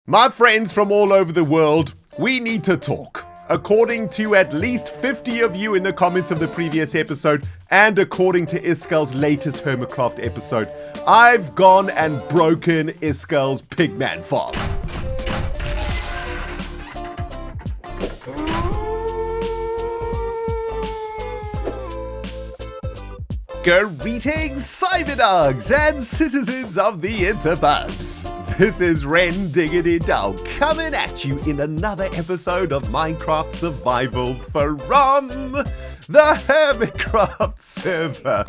My friends from all over the world, we need to talk. According to at least 50 of you in the comments of the previous episode, and according to Iskel's latest Hermitcraft episode, I've gone and broken Iskel's Pigman Farm. Greetings, Cyberdogs and citizens of the interbubs. This is ReNDoG coming at you in another episode of Minecraft Survival from the Hermitcraft server.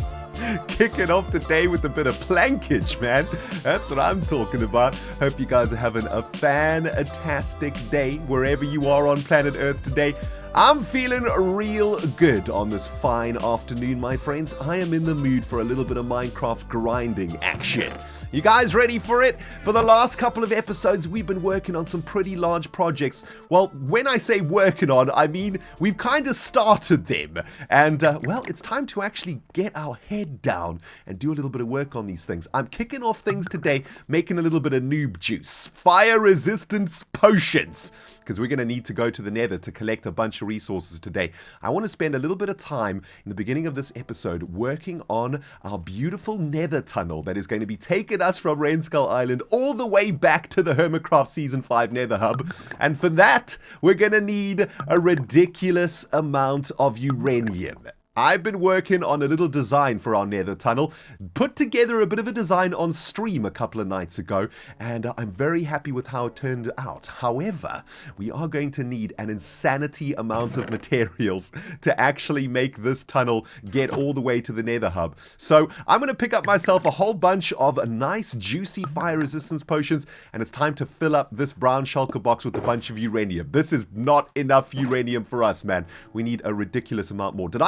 Kicking off today with a bit of plankage, man. That's what I'm talking about. Hope you guys are having a fantastic day wherever you are on planet Earth today. I'm feeling real good on this fine afternoon, my friends. I am in the mood for a little bit of Minecraft grinding action. You guys ready for it? For the last couple of episodes, we've been working on some pretty large projects. Well, when I say working on, I mean we've kind of started them. And, well, it's time to actually get our head down and do a little bit of work on these things. I'm kicking off things today, making a little bit of noob juice. Fire resistance potions. Because we're going to need to go to the Nether to collect a bunch of resources today. I want to spend a little bit of time in the beginning of this episode working on our beautiful Nether Tunnel that is going to be taking us from Mooshroom Island all the way back to the Hermitcraft Season 5 Nether Hub. And for that, we're going to need a ridiculous amount of uranium. I've been working on a little design for our Nether Tunnel, put together a bit of a design on stream a couple of nights ago, and I'm very happy with how it turned out. However, we are going to need an insanity amount of materials to actually make this tunnel get all the way to the Nether Hub. So I'm going to pick up myself a whole bunch of nice juicy fire resistance potions, and it's time to fill up this brown shulker box with a bunch of uranium. This is not enough uranium for us, man. We need a ridiculous amount more. Did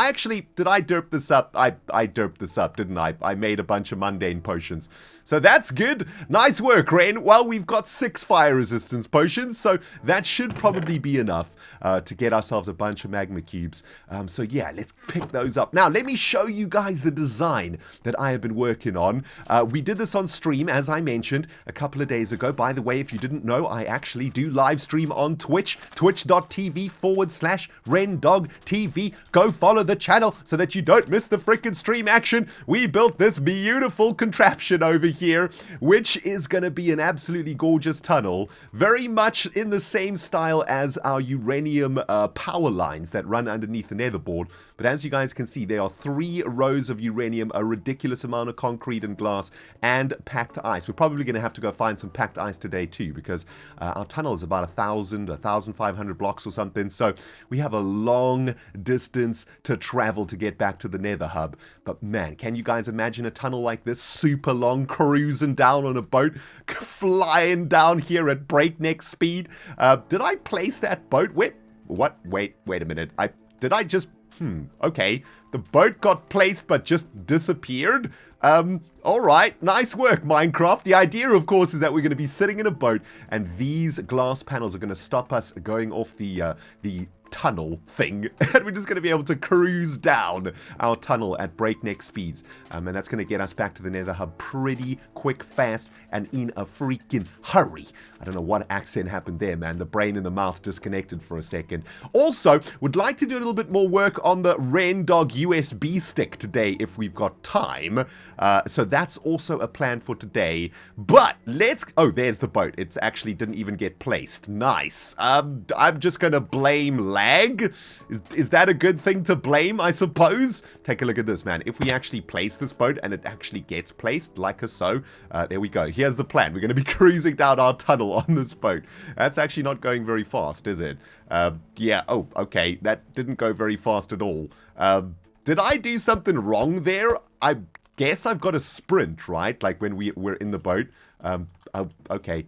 I derp this up? I derped this up, didn't I? I made a bunch of mundane potions. So that's good. Nice work, Ren. Well, we've got 6 fire resistance potions, so that should probably be enough to get ourselves a bunch of magma cubes. So yeah, let's pick those up. Now, let me show you guys the design that I have been working on. We did this on stream, as I mentioned, a couple of days ago. By the way, if you didn't know, I actually do live stream on Twitch, twitch.tv/ReNDoG TV. Go follow the channel so that you don't miss the frickin' stream action. We built this beautiful contraption over here, which is going to be an absolutely gorgeous tunnel, very much in the same style as our uranium power lines that run underneath the Nether Board. But as you guys can see, there are 3 rows of uranium, a ridiculous amount of concrete and glass, and packed ice. We're probably going to have to go find some packed ice today too, because our tunnel is about 1,500 blocks or something, so we have a long distance to travel to get back to the Nether Hub. But man, can you guys imagine a tunnel like this, super long, cruising down on a boat, flying down here at breakneck speed? Did I place that boat? Wait a minute. Okay. The boat got placed but just disappeared. Alright, nice work, Minecraft. The idea, of course, is that we're going to be sitting in a boat, and these glass panels are going to stop us going off the tunnel thing, and we're just going to be able to cruise down our tunnel at breakneck speeds, and that's going to get us back to the Nether Hub pretty quick, fast, and in a freaking hurry. I don't know what accent happened there, man. The brain and the mouth disconnected for a second. Also, would like to do a little bit more work on the ReNDoG USB stick today if we've got time, so that's also a plan for today. But oh, there's the boat. It's actually didn't even get placed. Nice. I'm just going to blame lag. Is that a good thing to blame, I suppose? Take a look at this, man. If we actually place this boat and it actually gets placed like so, there we go. Here's the plan. We're going to be cruising down our tunnel on this boat. That's actually not going very fast, is it? Yeah. Oh, okay. That didn't go very fast at all. Did I do something wrong there? I guess I've got to sprint, right? Like when we're in the boat. Okay.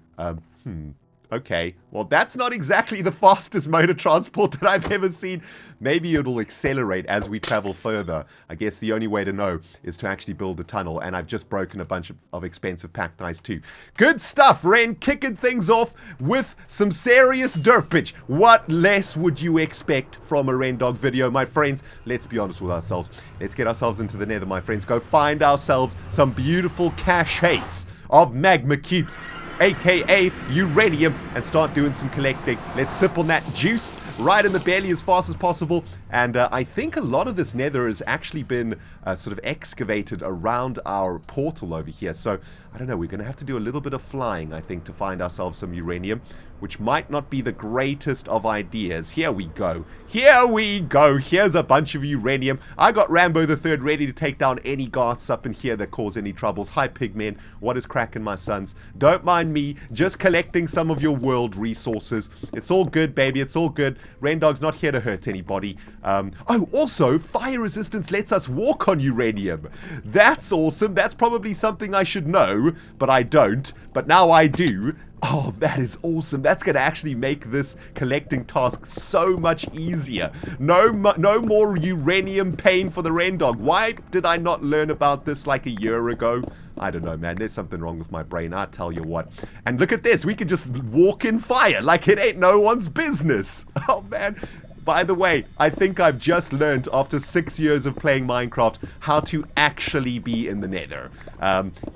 Okay, well that's not exactly the fastest mode of transport that I've ever seen. Maybe it'll accelerate as we travel further. I guess the only way to know is to actually build a tunnel, and I've just broken a bunch of expensive packed ice too. Good stuff, Ren, kicking things off with some serious derpage. What less would you expect from a ReNDoG video, my friends? Let's be honest with ourselves. Let's get ourselves into the Nether, my friends. Go find ourselves some beautiful caches of magma cubes. aka uranium, and start doing some collecting. Let's sip on that juice right in the belly as fast as possible. And I think a lot of this nether has actually been sort of excavated around our portal over here. So, I don't know, we're going to have to do a little bit of flying, I think, to find ourselves some uranium, which might not be the greatest of ideas. Here we go. Here we go. Here's a bunch of uranium. I got Rambo the Third ready to take down any ghasts up in here that cause any troubles. Hi, Pigmen. What is cracking, my sons? Don't mind me. Just collecting some of your world resources. It's all good, baby. It's all good. ReNDoG's not here to hurt anybody. Oh, also, fire resistance lets us walk on uranium. That's awesome. That's probably something I should know, but I don't. But now I do. Oh, that is awesome. That's going to actually make this collecting task so much easier. No more uranium pain for the ReNDoG. Why did I not learn about this like a year ago? I don't know, man. There's something wrong with my brain. I tell you what. And look at this. We can just walk in fire like it ain't no one's business. Oh, man. By the way, I think I've just learned after 6 years of playing Minecraft how to actually be in the nether.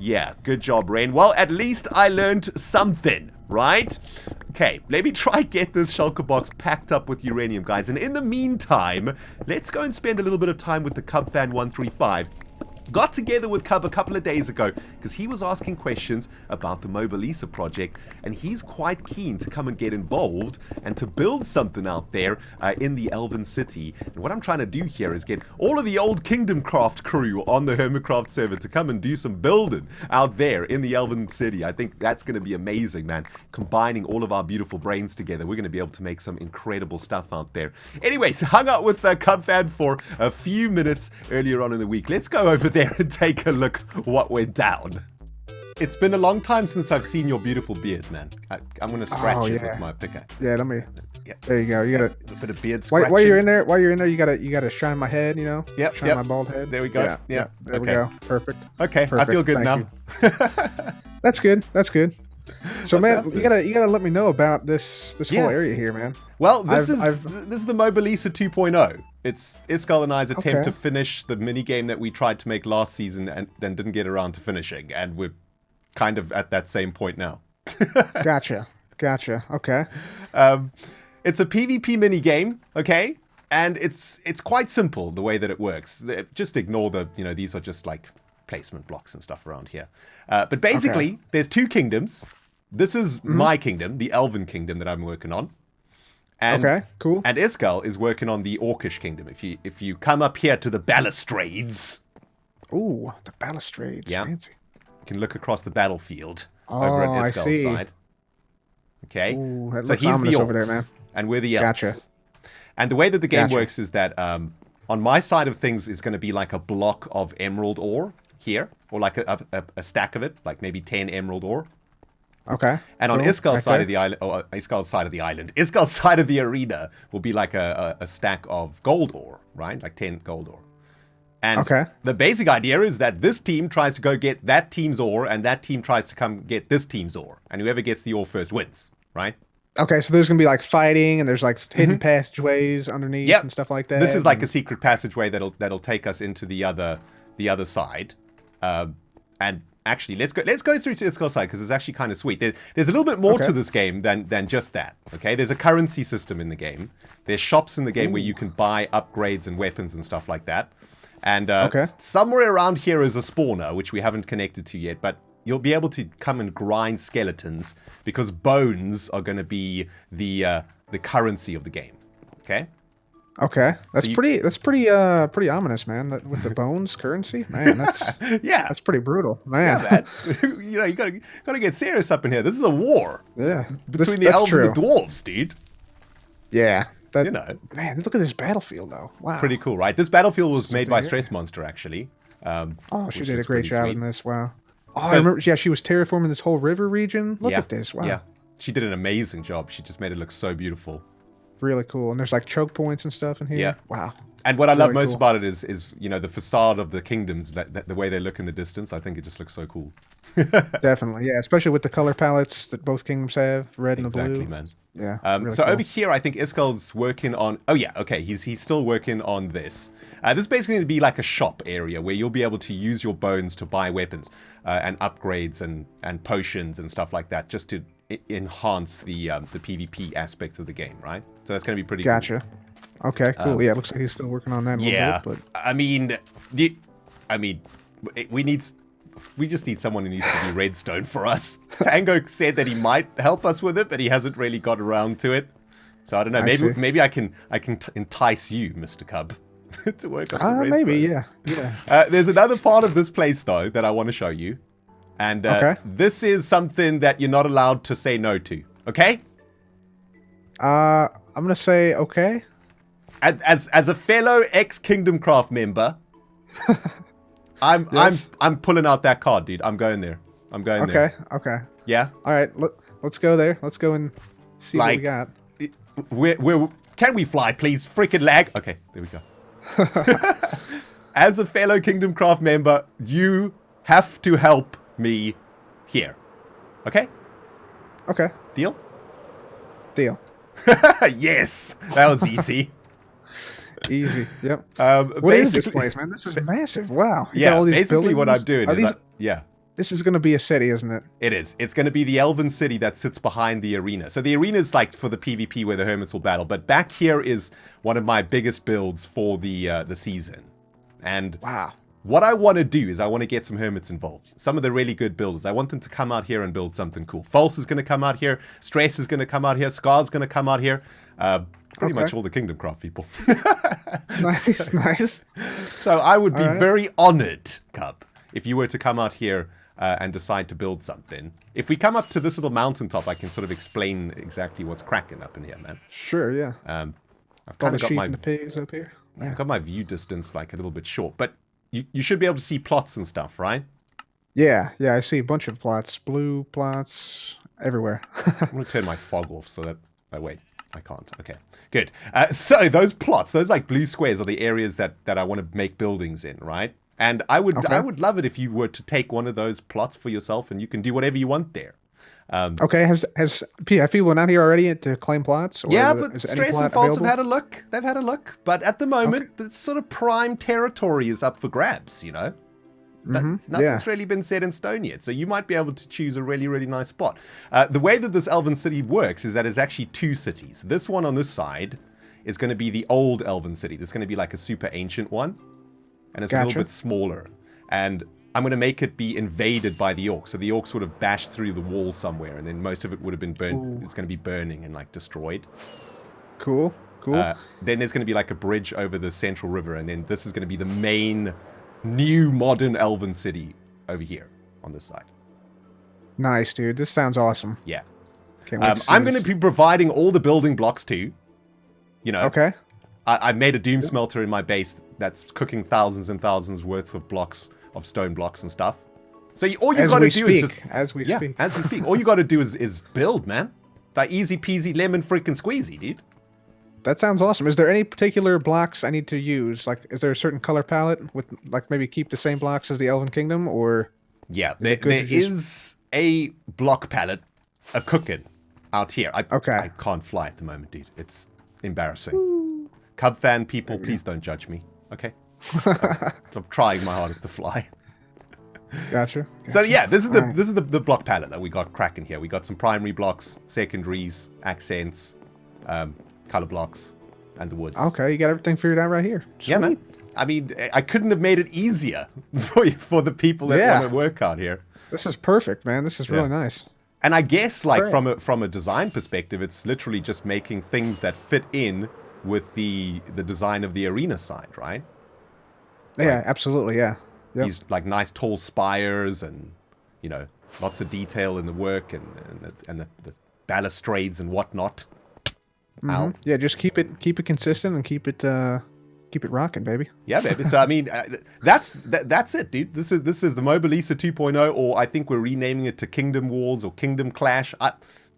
Yeah, good job, Ren. Well, at least I learned something, right? Okay, let me try get this shulker box packed up with uranium, guys. And in the meantime, let's go and spend a little bit of time with the Cubfan135. Got together with Cub a couple of days ago because he was asking questions about the Mobilisa project, and he's quite keen to come and get involved and to build something out there in the Elven City. And what I'm trying to do here is get all of the old Kingdom Craft crew on the Hermitcraft server to come and do some building out there in the Elven City. I think that's going to be amazing, man. Combining all of our beautiful brains together, we're going to be able to make some incredible stuff out there. Anyways, hung out with Cubfan for a few minutes earlier on in the week. Let's go over there and take a look what went down. It's been a long time since I've seen your beautiful beard, man. I'm going to scratch it with my pickaxe. Yeah, let me. Yeah. There you go. You got a bit of beard scratching. While you're in there, you gotta shine my head. You know. Yep. Shine my bald head. There we go. Yeah. There we go. Perfect. Okay. Perfect. I feel good Thank now. That's good. That's good. So, What's man, happening? you gotta let me know about this whole area here, man. Well, this is the Mobilisa 2.0. It's Iskal and I's attempt to finish the mini game that we tried to make last season and then didn't get around to finishing, and we're kind of at that same point now. Gotcha. Okay. It's a PvP mini game, okay, and it's quite simple the way that it works. Just ignore the these are just like placement blocks and stuff around here. But basically, there's two kingdoms. This is my kingdom, the Elven kingdom that I'm working on. And, okay, cool. And Iskal is working on the Orcish kingdom. If you come up here to the balustrades. Ooh, the balustrades. Yeah. Fancy. You can look across the battlefield over at Iskal's side. Okay. Ooh, that so looks he's the ominous orcs, over there, man. and we're the elves. Gotcha. And the way that the game works is that on my side of things is going to be like a block of emerald ore here, or like a stack of it, like maybe 10 emerald ore. Okay. And on Iskal's side of the island, or Iskal's side of the island, Iskal's side of the arena will be like a stack of gold ore, right? Like 10 gold ore. And the basic idea is that this team tries to go get that team's ore, and that team tries to come get this team's ore. And whoever gets the ore first wins, right? Okay, so there's going to be like fighting, and there's like hidden passageways underneath and stuff like that. This is like a secret passageway that'll take us into the other side. And actually, let's go through to Iskal's side because it's actually kind of sweet. There's a little bit more to this game than just that. Okay, there's a currency system in the game. There's shops in the game where you can buy upgrades and weapons and stuff like that. And somewhere around here is a spawner, which we haven't connected to yet, but you'll be able to come and grind skeletons because bones are going to be the currency of the game. Okay. Okay, that's pretty ominous, man. With the bones currency, man, that's that's pretty brutal, man. Yeah, man. You gotta get serious up in here. This is a war. Yeah, between the elves and the dwarves, dude. Yeah, man. Look at this battlefield, though. Wow, pretty cool, right? This battlefield was made by Stress Monster, actually. She did a great job in this. Wow. Oh, I remember. Yeah, she was terraforming this whole river region. Look at this. Wow. Yeah, she did an amazing job. She just made it look so beautiful. Really cool. And there's like choke points and stuff in here. Yeah. Wow. And what I love most about it is you know, the facade of the kingdoms, the way they look in the distance. I think it just looks so cool. Definitely, yeah. Especially with the color palettes that both kingdoms have, red and the blue. Exactly, man. Yeah. Really so cool. Over here, I think Iskal's working on. Oh yeah, okay. He's still working on this. This is basically going to be like a shop area where you'll be able to use your bones to buy weapons and upgrades and potions and stuff like that, just to enhance the PvP aspects of the game, right? So that's going to be pretty. Gotcha. Cool. Okay, cool. Yeah, looks like he's still working on that a little bit. But I mean, we just need someone who needs to be redstone for us. Tango said that he might help us with it, but he hasn't really got around to it. So I don't know. Maybe I can entice you, Mr. Cub, to work on some redstone. Maybe, yeah. There's another part of this place though that I want to show you, and this is something that you're not allowed to say no to. Okay? I'm gonna say okay. As a fellow ex-Kingdom Craft member, I'm pulling out that card, dude. I'm going there. I'm going there. Okay. Yeah. All right. Let's go there. Let's go and see what we got. Can we fly, please? Freaking lag. Okay, there we go. As a fellow Kingdom Craft member, you have to help me here. Okay? Okay. Deal? Deal. Yes, that was easy. Easy. Yep. What is this place, man? This is massive. Wow. Yeah. Basically, what I'm doing is, this is going to be a city, isn't it? It is. It's going to be the Elven city that sits behind the arena. So the arena is like for the PvP where the Hermits will battle. But back here is one of my biggest builds for the season. And wow. What I want to do is I want to get some Hermits involved. Some of the really good builders. I want them to come out here and build something cool. False is going to come out here. Stress is going to come out here. Scar's going to come out here. Pretty much all the Kingdom Craft people. Nice. So I would be very honored, Cub, if you were to come out here and decide to build something. If we come up to this little mountaintop, I can sort of explain exactly what's cracking up in here, man. Sure, yeah. I've kind of got my and the pigs up here. Yeah, I've got my view distance like a little bit short, but you should be able to see plots and stuff, right? Yeah, I see a bunch of plots, blue plots everywhere. I'm going to turn my fog off so that... Oh, wait. I can't. Okay, good. So those plots, those like blue squares are the areas that I want to make buildings in, right? And I would love it if you were to take one of those plots for yourself and you can do whatever you want there. Okay, has people out here already to claim plots? Or yeah, but Stress and False have had a look. They've had a look. But at the moment, the sort of prime territory is up for grabs, you know? Nothing's really been set in stone yet, so you might be able to choose a really, really nice spot. The way that this Elven city works is that it's actually two cities. This one on this side is going to be the old Elven city. There's going to be like a super ancient one, and it's a little bit smaller. And I'm going to make it be invaded by the orcs. So the orcs would have bashed through the wall somewhere, and then most of it would have been burned. It's going to be burning and like destroyed. Cool. Then there's going to be like a bridge over the central river, and then this is going to be the main... new modern Elven city over here on this side. Nice, dude. This sounds awesome. Yeah. I'm going to be providing all the building blocks too. You know. Okay. I made a doom smelter in my base that's cooking thousands and thousands worth of blocks, of stone blocks and stuff. So all you got to do is just... As we speak. All you got to do is build, man. Like easy peasy lemon freaking squeezy, dude. That sounds awesome. Is there any particular blocks I need to use? Like, is there a certain color palette with, like, maybe keep the same blocks as the Elven Kingdom, or? Yeah, there is a block palette, a cooking out here. I can't fly at the moment, dude. It's embarrassing. Woo. Cub fan people, please don't judge me, okay? I'm trying my hardest to fly. Gotcha. So yeah, this is the block palette that we got cracking here. We got some primary blocks, secondaries, accents, color blocks, and the woods. Okay, you got everything figured out right here. Sweet. Yeah, man. I mean, I couldn't have made it easier for the people that want to work out here. This is perfect, man. This is really nice. And I guess, like, from a design perspective, it's literally just making things that fit in with the design of the arena side, right? Yeah, like, absolutely, yeah. Yep. These, like, nice tall spires and, you know, lots of detail in the work and the balustrades and whatnot. Yeah, just keep it consistent and keep it rocking, baby. Yeah, baby. So I mean, that's it, dude. This is the Mobilisa 2.0, or I think we're renaming it to Kingdom Wars or Kingdom Clash.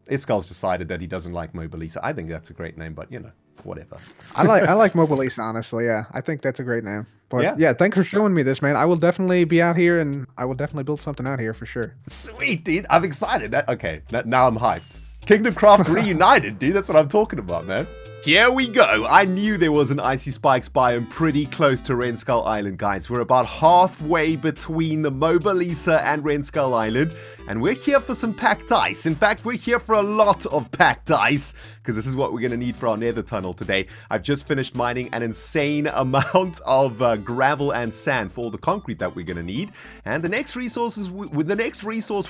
Iskal's decided that he doesn't like Mobilisa. I think that's a great name, but you know, whatever. I like Mobilisa, honestly. Yeah, I think that's a great name. But yeah, thanks for showing me this, man. I will definitely be out here, and I will definitely build something out here for sure. Sweet, dude. I'm excited. Okay, now I'm hyped. Kingdom Craft reunited, dude. That's what I'm talking about, man. Here we go. I knew there was an Icy Spikes biome pretty close to ReNDoG Island, guys. We're about halfway between the Mobilisa and ReNDoG Island, and we're here for some packed ice. In fact, we're here for a lot of packed ice, because this is what we're going to need for our Nether Tunnel today. I've just finished mining an insane amount of gravel and sand for all the concrete that we're going to need. And the next resource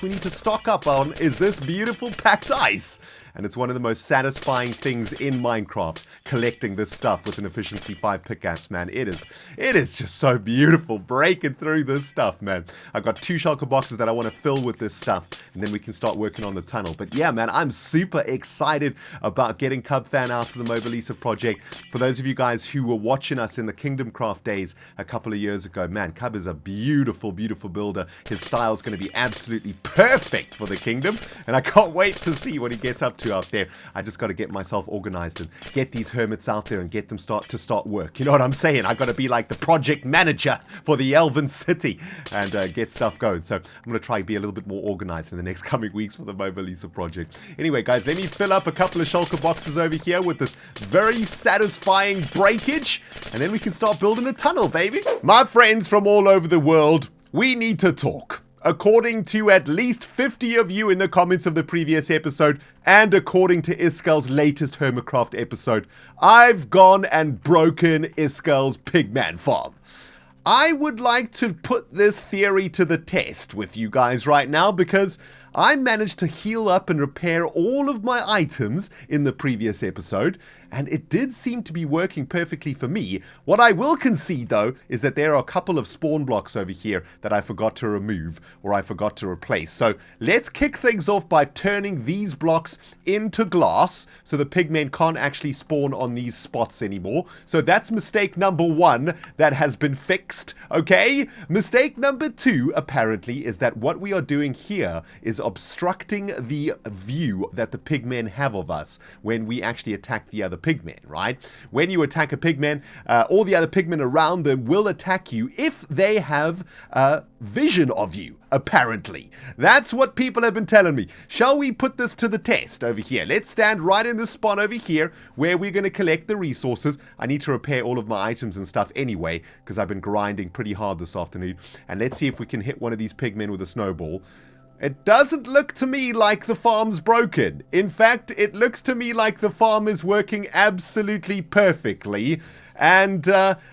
we need to stock up on is this beautiful packed ice. And it's one of the most satisfying things in Minecraft, collecting this stuff with an efficiency 5 pickaxe, man. It is just so beautiful, breaking through this stuff, man. I've got 2 shulker boxes that I want to fill with this stuff, and then we can start working on the tunnel. But yeah, man, I'm super excited about getting Cubfan out to the Mobilisa project. For those of you guys who were watching us in the Kingdom Craft days a couple of years ago, man, Cub is a beautiful, beautiful builder. His style is going to be absolutely perfect for the kingdom, and I can't wait to see what he gets up to out there. I just got to get myself organized and get these hermits out there and get them to start work. You know what I'm saying? I got to be like the project manager for the Elven City and get stuff going. So I'm going to try and be a little bit more organized in the next coming weeks for the Mobilisa project. Anyway, guys, let me fill up a couple of shulker boxes over here with this very satisfying breakage, and then we can start building a tunnel, baby. My friends from all over the world, we need to talk. According to at least 50 of you in the comments of the previous episode, and according to Iskel's latest Hermitcraft episode, I've gone and broken Iskel's Pigman Farm. I would like to put this theory to the test with you guys right now, because I managed to heal up and repair all of my items in the previous episode, and it did seem to be working perfectly for me. What I will concede, though, is that there are a couple of spawn blocks over here that I forgot to remove, or I forgot to replace. So let's kick things off by turning these blocks into glass, so the pigmen can't actually spawn on these spots anymore. So that's mistake number 1 that has been fixed, okay? Mistake number 2, apparently, is that what we are doing here is obstructing the view that the pigmen have of us when we actually attack the other pigmen, right? When you attack a pigman, all the other pigmen around them will attack you if they have vision of you, apparently. That's what people have been telling me. Shall we put this to the test over here? Let's stand right in this spot over here where we're going to collect the resources. I need to repair all of my items and stuff anyway, because I've been grinding pretty hard this afternoon. And let's see if we can hit one of these pigmen with a snowball. It doesn't look to me like the farm's broken. In fact, it looks to me like the farm is working absolutely perfectly. And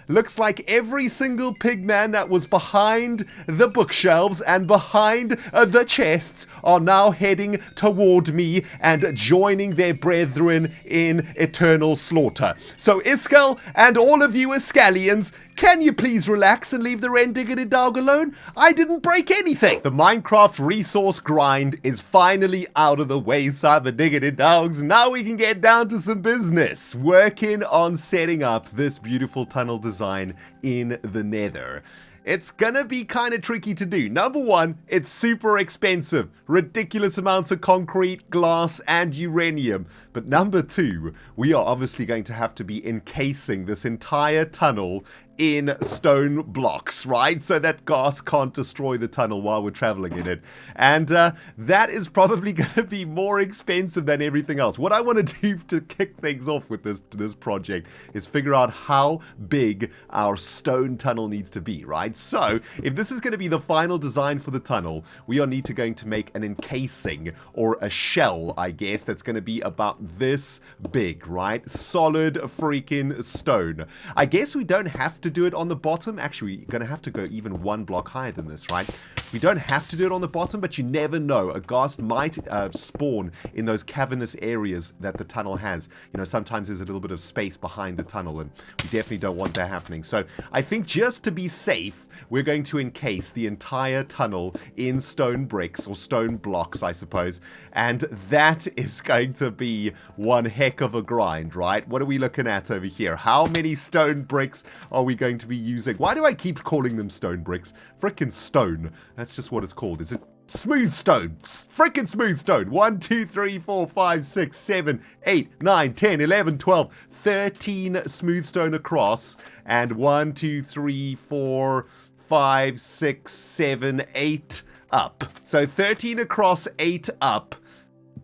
looks like every single pigman that was behind the bookshelves and behind the chests are now heading toward me and joining their brethren in eternal slaughter. So Iskel and all of you Iskalians, can you please relax and leave the ReNDoG alone? I didn't break anything. The Minecraft resource grind is finally out of the way, Cyberdog. Now we can get down to some business, working on setting up this beautiful tunnel design in the Nether. It's gonna be kind of tricky to do. Number 1, it's super expensive. Ridiculous amounts of concrete, glass, and uranium. But number 2, we are obviously going to have to be encasing this entire tunnel in stone blocks, right? So that gas can't destroy the tunnel while we're traveling in it. And that is probably going to be more expensive than everything else. What I want to do to kick things off with this project is figure out how big our stone tunnel needs to be, right? So if this is going to be the final design for the tunnel, we are going to make an encasing, or a shell, I guess, that's going to be about this big, right? Solid freaking stone. I guess we don't have to do it on the bottom. Actually, we're going to have to go even 1 block higher than this, right? We don't have to do it on the bottom, but you never know. A ghast might spawn in those cavernous areas that the tunnel has. You know, sometimes there's a little bit of space behind the tunnel, and we definitely don't want that happening. So I think just to be safe, we're going to encase the entire tunnel in stone bricks, or stone blocks, I suppose. And that is going to be one heck of a grind, right? What are we looking at over here? How many stone bricks are we going to be using? Why do I keep calling them stone bricks? Frickin' stone. That's just what it's called. Is it smooth stone. Freaking smooth stone. 1, 2, 3, 4, 5, 6, 7, 8, 9, 10, 11, 12, 13 smooth stone across. And 1, 2, 3, 4, 5, 6, 7, 8 up. So 13 across, 8 up.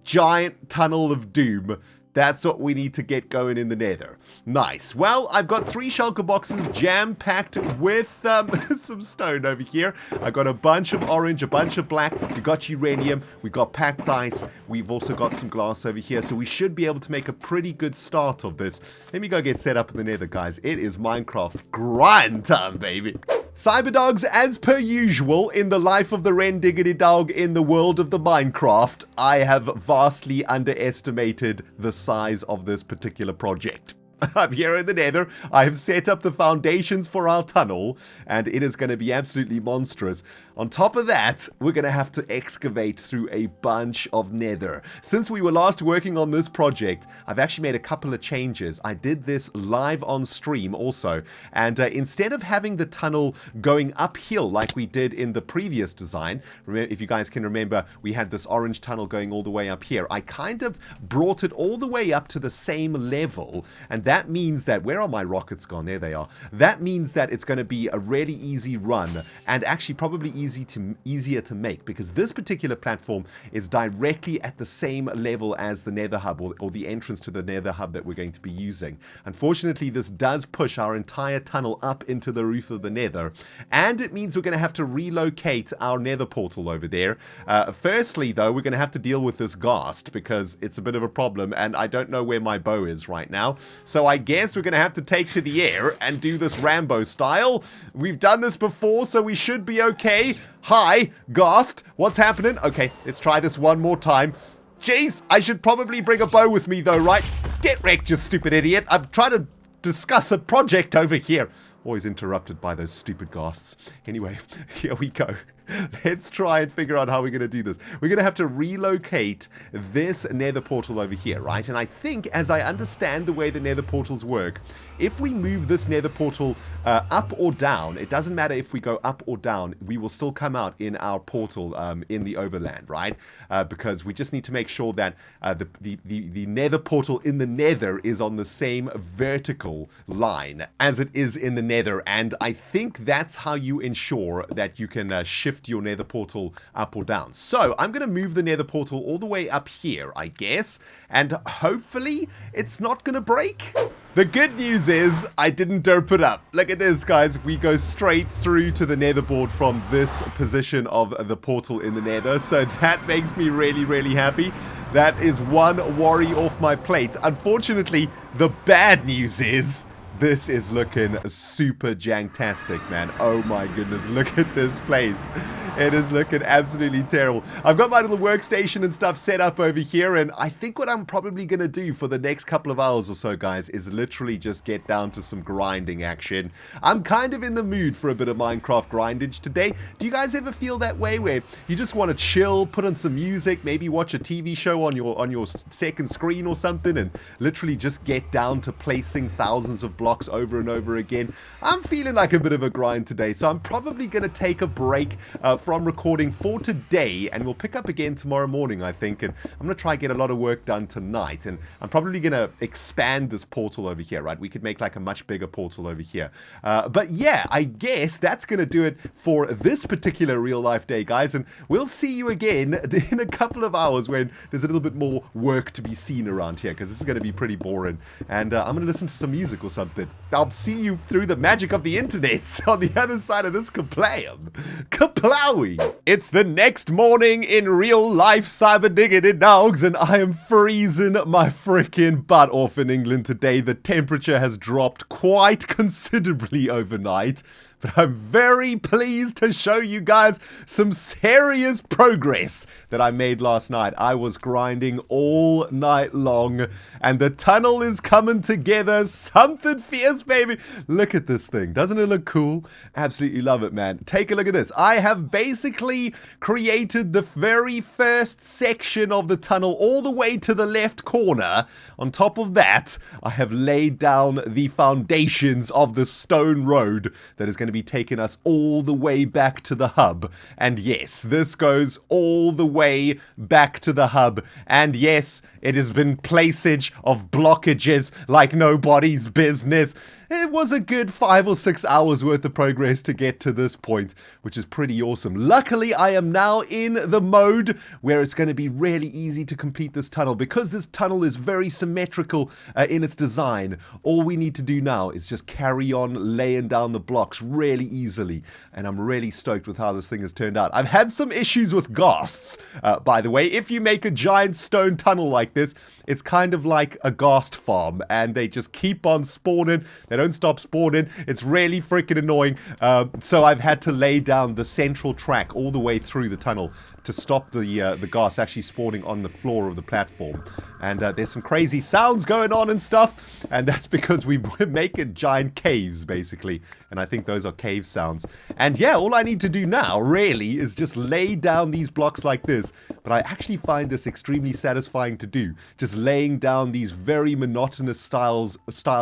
Giant tunnel of doom. That's what we need to get going in the nether. Nice. Well, I've got 3 shulker boxes jam-packed with some stone over here. I got a bunch of orange, a bunch of black. We got uranium. We got packed ice. We've also got some glass over here. So we should be able to make a pretty good start of this. Let me go get set up in the nether, guys. It is Minecraft grind time, baby. Cyberdogs, as per usual, in the life of the ReNDoG in the world of the Minecraft, I have vastly underestimated the size of this particular project. I'm here in the nether. I have set up the foundations for our tunnel, and it is going to be absolutely monstrous. On top of that, we're going to have to excavate through a bunch of nether. Since we were last working on this project, I've actually made a couple of changes. I did this live on stream also, and instead of having the tunnel going uphill like we did in the previous design, if you guys can remember, we had this orange tunnel going all the way up here. I kind of brought it all the way up to the same level, and that means that, where are my rockets gone? There they are. That means that it's going to be a really easy run, and actually probably easier to make, because this particular platform is directly at the same level as the nether hub, or the entrance to the nether hub that we're going to be using. Unfortunately, this does push our entire tunnel up into the roof of the nether, and it means we're going to have to relocate our nether portal over there. Firstly, though, we're going to have to deal with this ghast, because it's a bit of a problem, and I don't know where my bow is right now. So I guess we're going to have to take to the air and do this Rambo style. We've done this before, so we should be okay. Hi, ghast. What's happening? Okay, let's try this one more time. Jeez, I should probably bring a bow with me though, right? Get wrecked, you stupid idiot. I'm trying to discuss a project over here. Always interrupted by those stupid ghasts. Anyway, here we go. Let's try and figure out how we're going to do this. We're going to have to relocate this nether portal over here, right? And I think, as I understand the way the nether portals work, if we move this nether portal up or down, it doesn't matter if we go up or down, we will still come out in our portal in the overland, right? Because we just need to make sure that the nether portal in the nether is on the same vertical line as it is in the nether. And I think that's how you ensure that you can shift your nether portal up or down. So I'm going to move the nether portal all the way up here, I guess, and hopefully it's not going to break. The good news is I didn't derp it up. Look at this, guys. We go straight through to the nether board from this position of the portal in the nether, so that makes me really, really happy. That is one worry off my plate. Unfortunately, the bad news is this is looking super janktastic, man. Oh my goodness, look at this place. It is looking absolutely terrible. I've got my little workstation and stuff set up over here, and I think what I'm probably going to do for the next couple of hours or so, guys, is literally just get down to some grinding action. I'm kind of in the mood for a bit of Minecraft grindage today. Do you guys ever feel that way, where you just want to chill, put on some music, maybe watch a TV show on your second screen or something, and literally just get down to placing thousands of blocks over and over again? I'm feeling like a bit of a grind today, so I'm probably going to take a break from recording for today, and we'll pick up again tomorrow morning, I think, and I'm going to try and get a lot of work done tonight, and I'm probably going to expand this portal over here, right? We could make like a much bigger portal over here. But yeah, I guess that's going to do it for this particular real life day, guys, and we'll see you again in a couple of hours when there's a little bit more work to be seen around here, because this is going to be pretty boring, and I'm going to listen to some music or something. I'll see you through the magic of the internet on the other side of this kablam. Kaplowing! It's the next morning in real life Cyberdog, and I am freezing my freaking butt off in England today. The temperature has dropped quite considerably overnight. But I'm very pleased to show you guys some serious progress that I made last night. I was grinding all night long, and the tunnel is coming together. Something fierce, baby. Look at this thing. Doesn't it look cool? Absolutely love it, man. Take a look at this. I have basically created the very first section of the tunnel all the way to the left corner. On top of that, I have laid down the foundations of the stone road that is going going to be taking us all the way back to the hub. And yes, this goes all the way back to the hub. And yes, it has been placeage of blockages like nobody's business. It was a good 5 or 6 hours worth of progress to get to this point, which is pretty awesome. Luckily, I am now in the mode where it's going to be really easy to complete this tunnel. Because this tunnel is very symmetrical in its design, all we need to do now is just carry on laying down the blocks really easily. And I'm really stoked with how this thing has turned out. I've had some issues with ghasts, by the way. If you make a giant stone tunnel like this, it's kind of like a ghast farm, and they just keep on spawning. They don't stop spawning. It's really freaking annoying. So I've had to lay down the central track all the way through the tunnel to stop the ghast actually spawning on the floor of the platform. And there's some crazy sounds going on and stuff, and that's because we're making giant caves, basically. And I think those are cave sounds. And yeah, all I need to do now, really, is just lay down these blocks like this. But I actually find this extremely satisfying to do. Just laying down these very monotonous style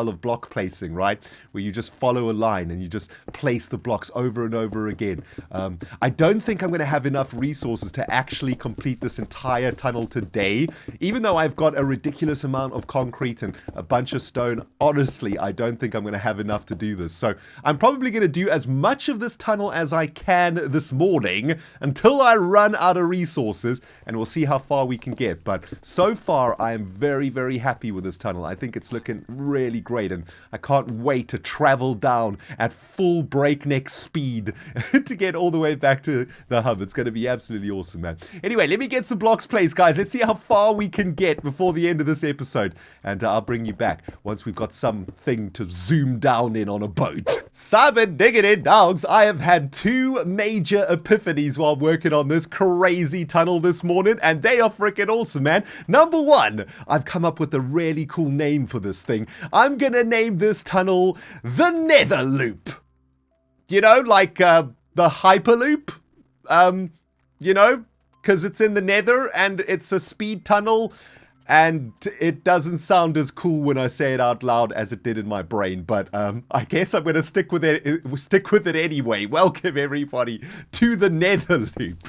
of block placing, right? Where you just follow a line and you just place the blocks over and over again. I don't think I'm going to have enough resources to actually complete this entire tunnel today. Even though I've got a ridiculous amount of concrete and a bunch of stone, honestly, I don't think I'm going to have enough to do this. So I'm probably going to do as much of this tunnel as I can this morning until I run out of resources, and we'll see how far we can get. But so far, I am very, very happy with this tunnel. I think it's looking really great, and I can't wait to travel down at full breakneck speed to get all the way back to the hub. It's going to be absolutely awesome, man. Anyway, let me get some blocks placed, guys. Let's see how far we can get before the end of this episode, and I'll bring you back once we've got something to zoom down in on a boat. Cyberdog dogs, I have had 2 major epiphanies while working on this crazy tunnel this morning, and they are freaking awesome, man. Number 1, I've come up with a really cool name for this thing. I'm gonna name this tunnel the Nether Loop. You know, like the Hyperloop? You know, because it's in the Nether and it's a speed tunnel, and it doesn't sound as cool when I say it out loud as it did in my brain. But I guess I'm going to stick with it anyway. Welcome everybody to the Nether Loop.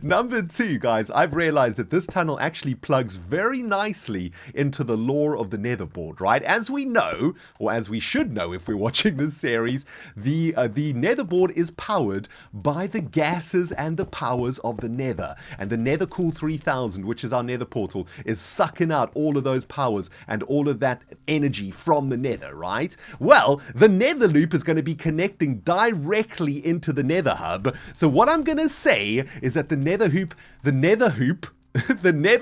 Number 2, guys, I've realized that this tunnel actually plugs very nicely into the lore of the Nether Board, right? As we know, or as we should know if we're watching this series, the Nether Board is powered by the gases and the powers of the Nether. And the Nether Cool 3000, which is our Nether portal, is sucking out all of those powers and all of that energy from the Nether, right? Well, the Nether Loop is going to be connecting directly into the Nether Hub. So what I'm going to say is that the Nether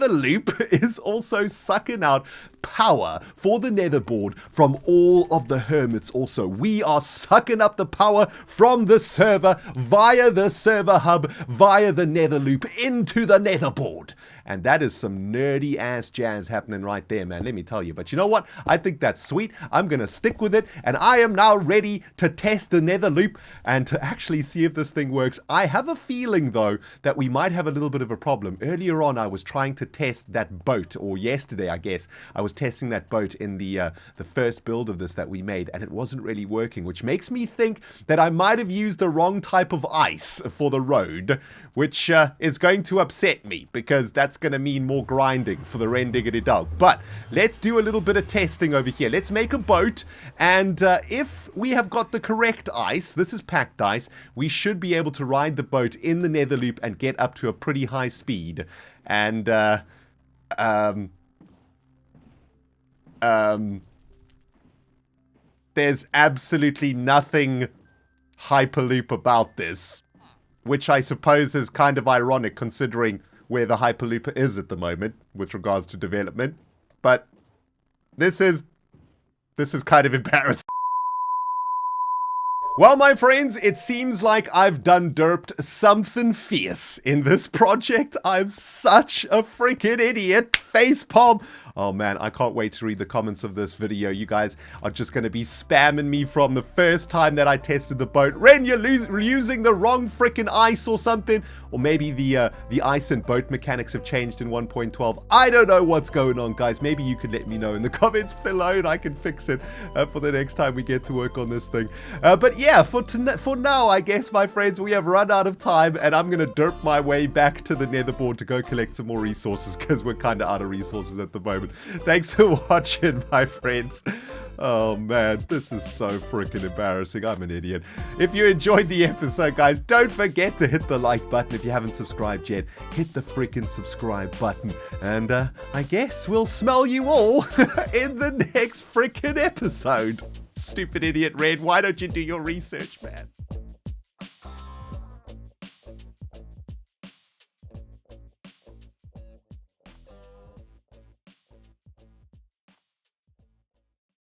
Loop is also sucking out power for the Nether Board from all of the Hermits also. We are sucking up the power from the server via the server hub, via the Nether Loop into the Nether Board. And that is some nerdy ass jazz happening right there, man, let me tell you. But you know what? I think that's sweet. I'm going to stick with it. And I am now ready to test the Nether Loop and to actually see if this thing works. I have a feeling, though, that we might have a little bit of a problem. Earlier on, I was trying to test that boat, or yesterday, I guess. I was testing that boat in the first build of this that we made, and it wasn't really working, which makes me think that I might have used the wrong type of ice for the road, which is going to upset me, because that's going to mean more grinding for the ReNDoG. But let's do a little bit of testing over here. Let's make a boat, and if we have got the correct ice, this is packed ice, we should be able to ride the boat in the Nether Loop and get up to a pretty high speed. And there's absolutely nothing Hyperloop about this, which I suppose is kind of ironic considering where the Hyperloop is at the moment with regards to development. But this is kind of embarrassing. Well, my friends, it seems like I've done derped something fierce in this project. I'm such a freaking idiot. Facepalm. Oh man, I can't wait to read the comments of this video. You guys are just going to be spamming me from the first time that I tested the boat. Ren, you're using the wrong freaking ice or something. Or maybe the ice and boat mechanics have changed in 1.12. I don't know what's going on, guys. Maybe you could let me know in the comments below and I can fix it for the next time we get to work on this thing. But yeah, for now, I guess, my friends, we have run out of time and I'm going to derp my way back to the Nether Board to go collect some more resources because we're kind of out of resources at the moment. Thanks for watching, my friends. Oh man, this is so freaking embarrassing. I'm an idiot. If you enjoyed the episode, guys, don't forget to hit the like button. If you haven't subscribed yet, hit the freaking subscribe button. And I guess we'll smell you all in the next freaking episode. Stupid idiot Red, why don't you do your research, man?